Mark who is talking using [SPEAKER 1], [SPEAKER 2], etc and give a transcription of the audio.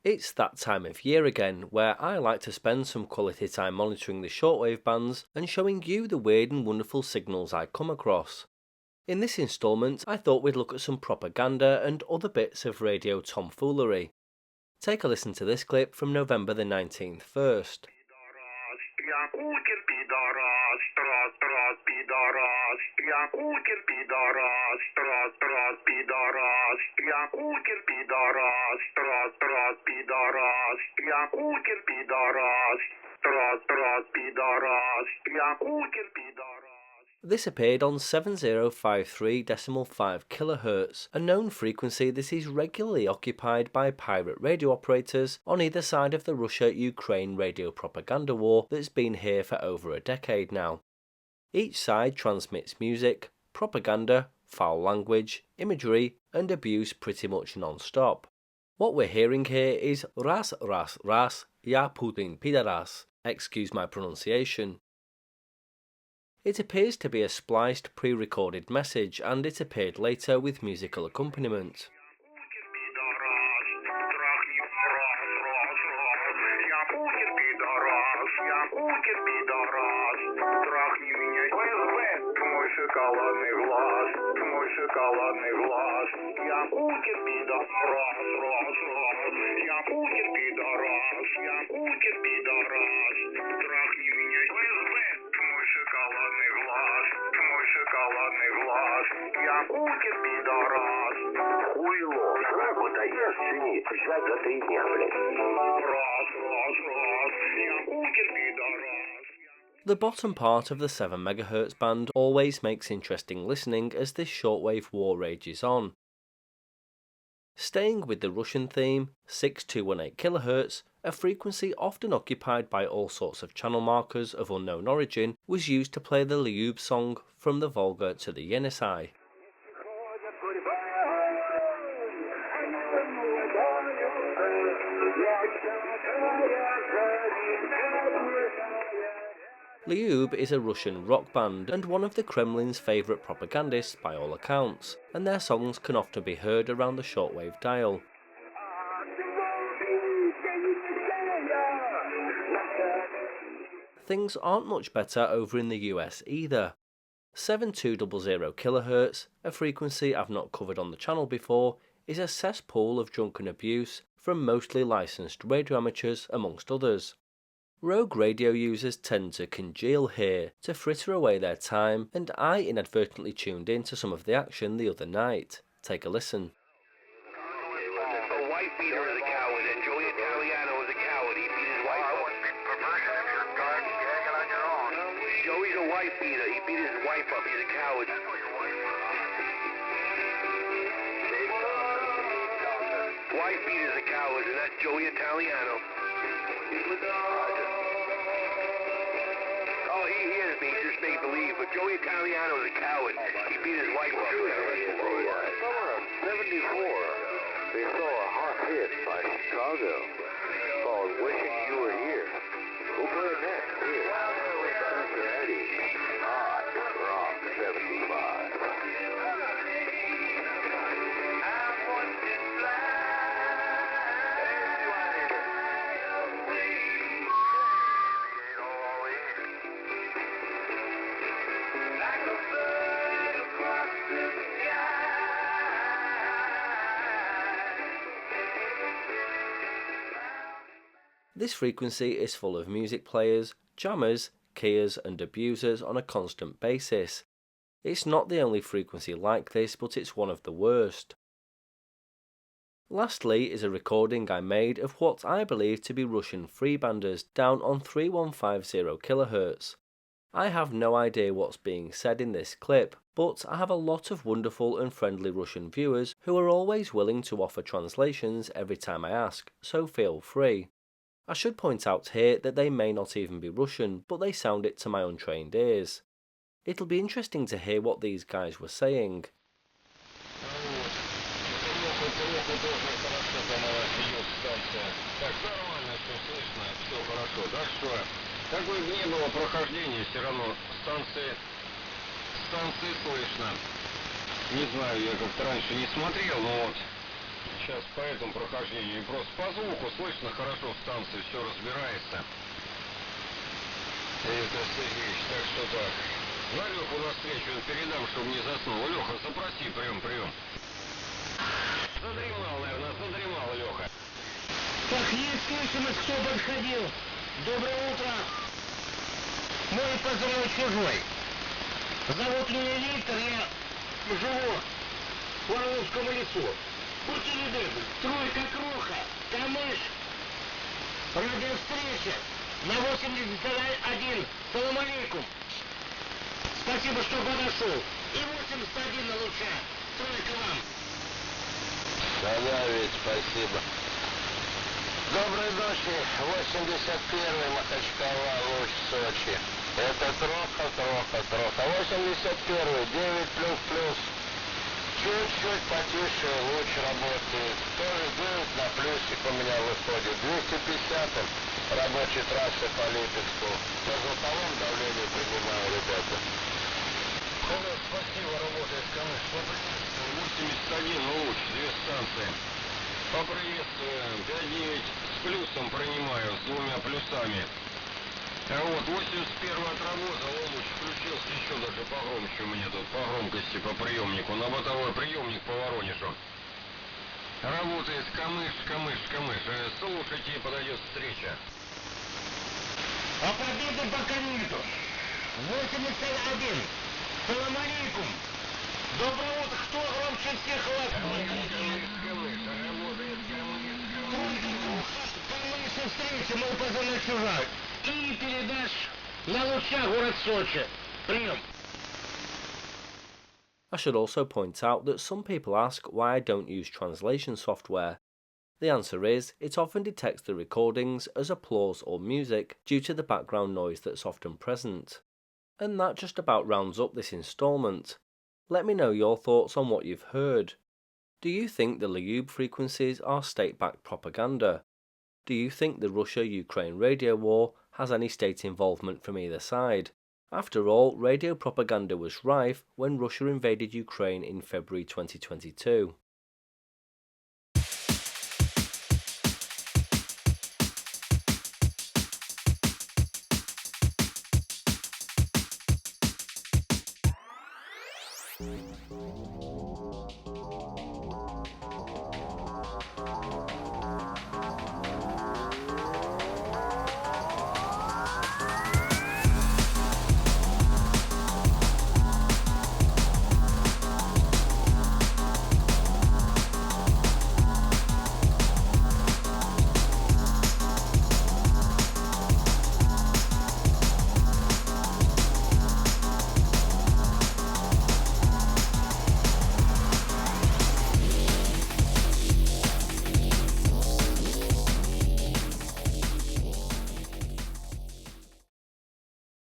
[SPEAKER 1] It's that time of year again where I like to spend some quality time monitoring the shortwave bands and showing you the weird and wonderful signals I come across. In this instalment, I thought we'd look at some propaganda and other bits of radio tomfoolery. Take a listen to this clip from November the 19th first. This appeared on 7053.5 kHz, a known frequency that is regularly occupied by pirate radio operators on either side of the Russia-Ukraine radio propaganda war that's been here for over a decade now. Each side transmits music, propaganda, foul language, imagery, and abuse pretty much non-stop. What we're hearing here is Ras RAS, ya Putin pidaras, excuse my pronunciation. It appears to be a spliced pre-recorded message, and it appeared later with musical accompaniment. The bottom part of the 7 MHz band always makes interesting listening as this shortwave war rages on. Staying with the Russian theme, 6218 kHz, a frequency often occupied by all sorts of channel markers of unknown origin, was used to play the Leub song From the Volga to the Yenisei. Leub is a Russian rock band and one of the Kremlin's favourite propagandists by all accounts, and their songs can often be heard around the shortwave dial. Things aren't much better over in the US either. 7200 kHz, a frequency I've not covered on the channel before, is a cesspool of drunken abuse from mostly licensed radio amateurs amongst others. Rogue radio users tend to congeal here to fritter away their time, and I inadvertently tuned in to some of the action the other night. Take a listen.
[SPEAKER 2] A wife beater is a coward, and Joey Italiano is a coward. He beat his wife. I wouldn't be perversion if you're gagging on your own. Joey's a wife beater. He beat his wife up. He's a coward. Wife beater's a coward, and that's Joey Italiano. Oh, he is me. Just make believe. But Joey Italiano is a coward. He beat his wife up.
[SPEAKER 3] Summer of '74, they saw a hot hit by Chicago called Wishing You Were Here. Who played next? Here. Cincinnati's Hot Rock 75.
[SPEAKER 1] This frequency is full of music players, jammers, keyers and abusers on a constant basis. It's not the only frequency like this, but it's one of the worst. Lastly is a recording I made of what I believe to be Russian freebanders down on 3150 kHz. I have no idea what's being said in this clip, but I have a lot of wonderful and friendly Russian viewers who are always willing to offer translations every time I ask, so feel free. I should point out here that they may not even be Russian, but they sound it to my untrained ears. It'll be interesting to hear what these guys were saying.
[SPEAKER 4] Как бы не было прохождения, все равно станции слышно. Не знаю, я как-то раньше не смотрел, но вот Сейчас по этому прохождению. И просто по звуку слышно хорошо в станции, все разбирается. Это Сергеич, так что так. На Леху навстречу передам, чтобы не заснул. Леха, запроси, прием. Задремал, наверное, Леха.
[SPEAKER 2] Так, есть слышимость, кто подходил. Доброе утро. Мой позвонил чужой. Зовут меня Виктор, я живу в Орловском лесу. Будьте любезны, тройка Кроха, Камыш, радиовстреча на 81. Салам алейкум. Спасибо, что подошел. И 81 на луча. Тройка вам.
[SPEAKER 3] Да, ведь спасибо. Доброй ночи, 81-й Махачкала, Луч, Сочи. Это Троха. 81-й, 9++. Чуть-чуть потише, Луч работает. Тоже 9 на плюсик у меня выходит. 250-м рабочей трассы по Липецку. На звуковом давлении принимаю, ребята.
[SPEAKER 4] Спасибо, работает Камыш. Поприветствую, 81 Луч, 2 станции. Поприветствую, 5-9 с плюсом принимаю, с 2 плюсами. А вот 81 отработал, Луч включился еще даже погромче у меня тут, по громкости, по приемнику, на бортовой приемник по Воронежу. Работает Камыш. Слушайте, подойдет встреча.
[SPEAKER 2] А победы пока нету. 81. Салам алейкум. Доброе утро. Кто громче всех лапает? Камыш встреча, мой позвонил чужак. И передашь на лучах город Сочи. Прием.
[SPEAKER 1] I should also point out that some people ask why I don't use translation software. The answer is, it often detects the recordings as applause or music due to the background noise that's often present. And that just about rounds up this instalment. Let me know your thoughts on what you've heard. Do you think the Leub frequencies are state-backed propaganda? Do you think the Russia-Ukraine radio war has any state involvement from either side? After all, radio propaganda was rife when Russia invaded Ukraine in February 2022.